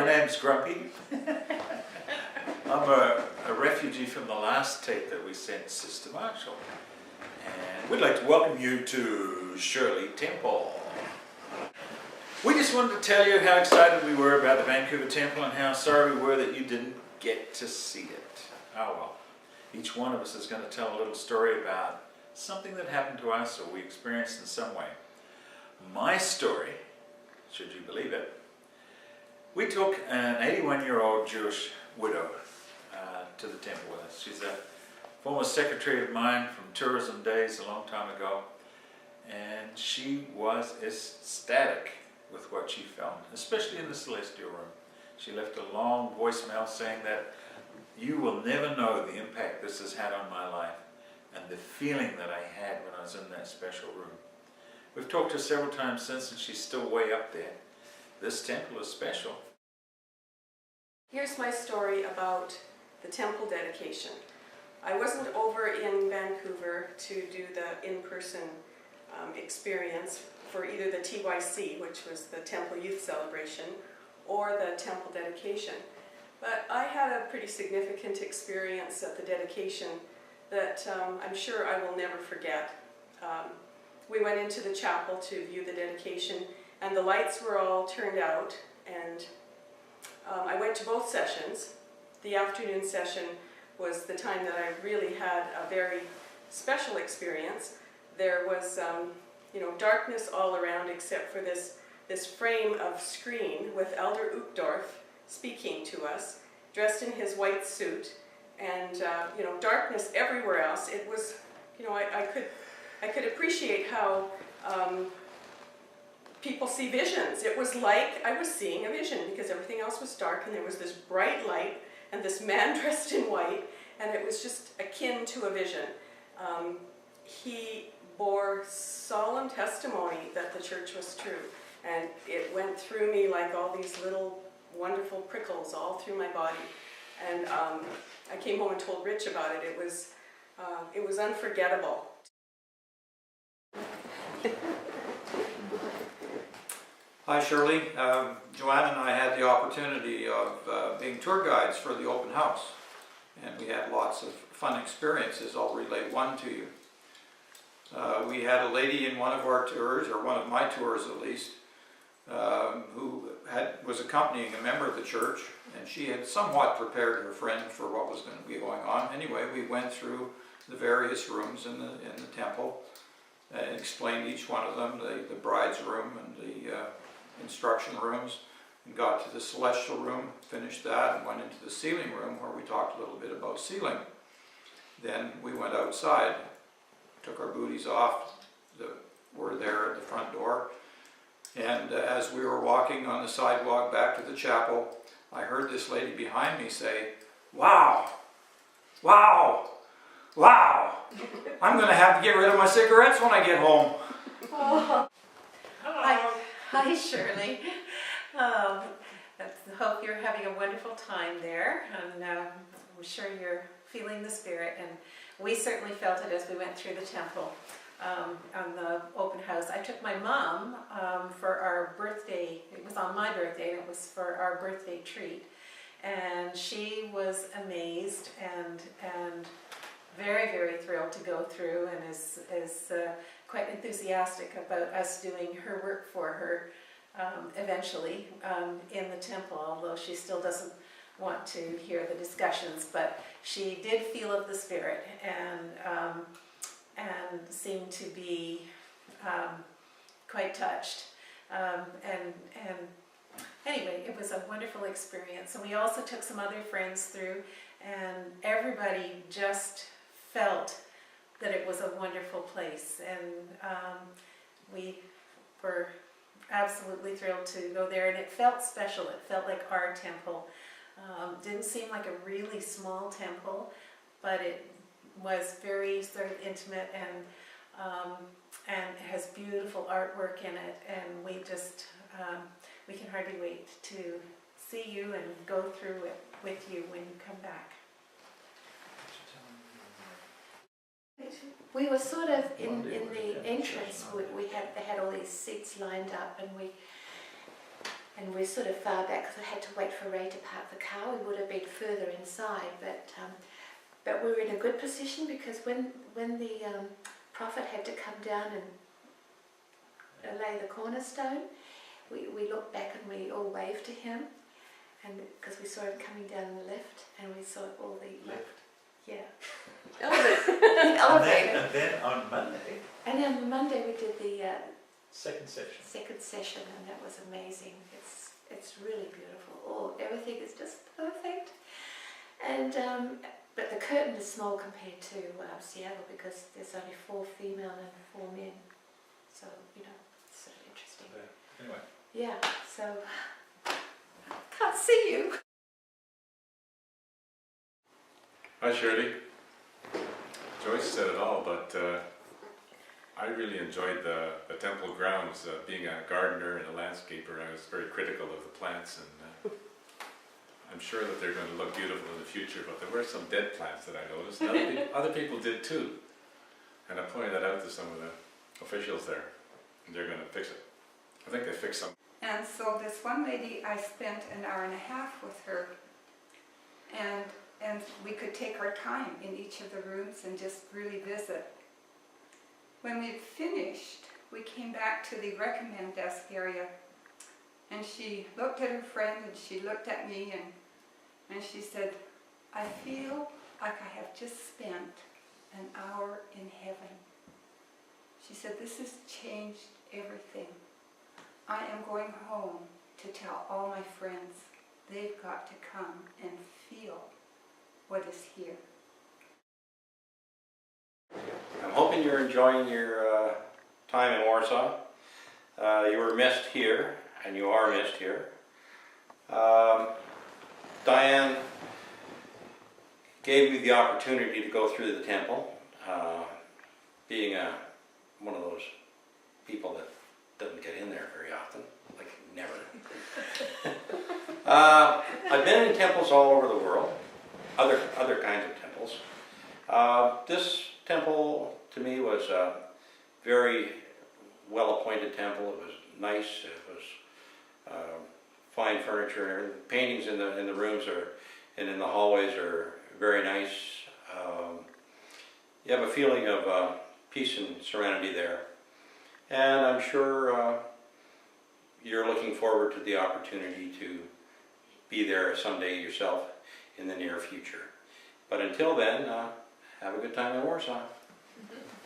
My name's Grumpy. I'm a refugee from the last tape that we sent Sister Marshall. And we'd like to welcome you to Shirley Temple. We just wanted to tell you how excited we were about the Vancouver Temple and how sorry we were that you didn't get to see it. Oh well. Each one of us is going to tell a little story about something that happened to us or we experienced in some way. My story, should you believe it, we took an 81-year-old Jewish widow to the temple with us. She's a former secretary of mine from tourism days a long time ago, and she was ecstatic with what she filmed, especially in the celestial room. She left a long voicemail saying that you will never know the impact this has had on my life and the feeling that I had when I was in that special room. We've talked to her several times since, and she's still way up there. This temple is special. Here's my story about the temple dedication. I wasn't over in Vancouver to do the in-person experience for either the TYC, which was the Temple Youth Celebration, or the temple dedication. But I had a pretty significant experience at the dedication that I'm sure I will never forget. We went into the chapel to view the dedication, and the lights were all turned out, and I went to both sessions. The afternoon session was the time that I really had a very special experience. There was darkness all around except for this frame of screen with Elder Uchtdorf speaking to us, dressed in his white suit, and darkness everywhere else. It was, I could appreciate how people see visions. It was like I was seeing a vision because everything else was dark, and there was this bright light and this man dressed in white, and it was just akin to a vision. He bore solemn testimony that the church was true, and it went through me like all these little wonderful prickles all through my body. And I came home and told Rich about it. It was unforgettable. Hi Shirley, Joanne and I had the opportunity of being tour guides for the open house, and we had lots of fun experiences. I'll relate one to you. We had a lady in one of our tours, or one of my tours at least, who was accompanying a member of the church, and she had somewhat prepared her friend for what was going to be going on. Anyway, we went through the various rooms in the temple and explained each one of them, the bride's room and the instruction rooms, and got to the celestial room, finished that, and went into the sealing room where we talked a little bit about sealing. Then we went outside, took our booties off, were there at the front door, and as we were walking on the sidewalk back to the chapel, I heard this lady behind me say, "Wow, wow, wow, I'm going to have to get rid of my cigarettes when I get home." Oh. Hi Shirley. I hope you're having a wonderful time there, and I'm sure you're feeling the spirit, and we certainly felt it as we went through the temple on the open house. I took my mom for our birthday. It was on my birthday, and it was for our birthday treat, and she was amazed and very, very thrilled to go through, and is quite enthusiastic about us doing her work for her eventually in the temple, although she still doesn't want to hear the discussions, but she did feel of the Spirit and seemed to be quite touched. And anyway, it was a wonderful experience. And we also took some other friends through, and everybody just felt that it was a wonderful place, and we were absolutely thrilled to go there, and it felt special. It felt like our temple. Didn't seem like a really small temple, but it was very sort of intimate, and has beautiful artwork in it, and we just we can hardly wait to see you and go through it with you when you come back. We were sort of in the entrance. They had all these seats lined up, and we're sort of far back because I had to wait for Ray to park the car. We would have been further inside, but we were in a good position because when the prophet had to come down and lay the cornerstone, we looked back and we all waved to him, and because we saw him coming down the lift, and we saw all the Lift. yeah And elevator. then on Monday, And on Monday we did the second session. second session, and that was amazing. It's really beautiful. Oh, everything is just perfect. And but the curtain is small compared to Seattle because there's only 4 female and 4 men. So you know, it's sort of interesting. Anyway. Yeah. So can't see you. Hi Shirley. Joyce said it all, but I really enjoyed the temple grounds. Being a gardener and a landscaper, I was very critical of the plants, and I'm sure that they're going to look beautiful in the future, but there were some dead plants that I noticed, and other people did too. And I pointed that out to some of the officials there, and they're going to fix it. I think they fixed some. And so this one lady, I spent an hour and a half with her, and we could take our time in each of the rooms and just really visit. When we'd finished, we came back to the recommend desk area, and she looked at her friend and she looked at me, and she said, I feel like I have just spent an hour in heaven. She said, this has changed everything. I am going home to tell all my friends they've got to come and feel what is here. I'm hoping you're enjoying your time in Warsaw. You were missed here, and you are missed here. Diane gave me the opportunity to go through the temple, being one of those people that doesn't get in there very often, like never. I've been in temples all over the world, other kinds of temples. This temple to me was a very well-appointed temple. It was nice. It was fine furniture. The paintings in the rooms and in the hallways are very nice. You have a feeling of peace and serenity there. And I'm sure you're looking forward to the opportunity to be there someday yourself in the near future. But until then, have a good time in Warsaw. Mm-hmm.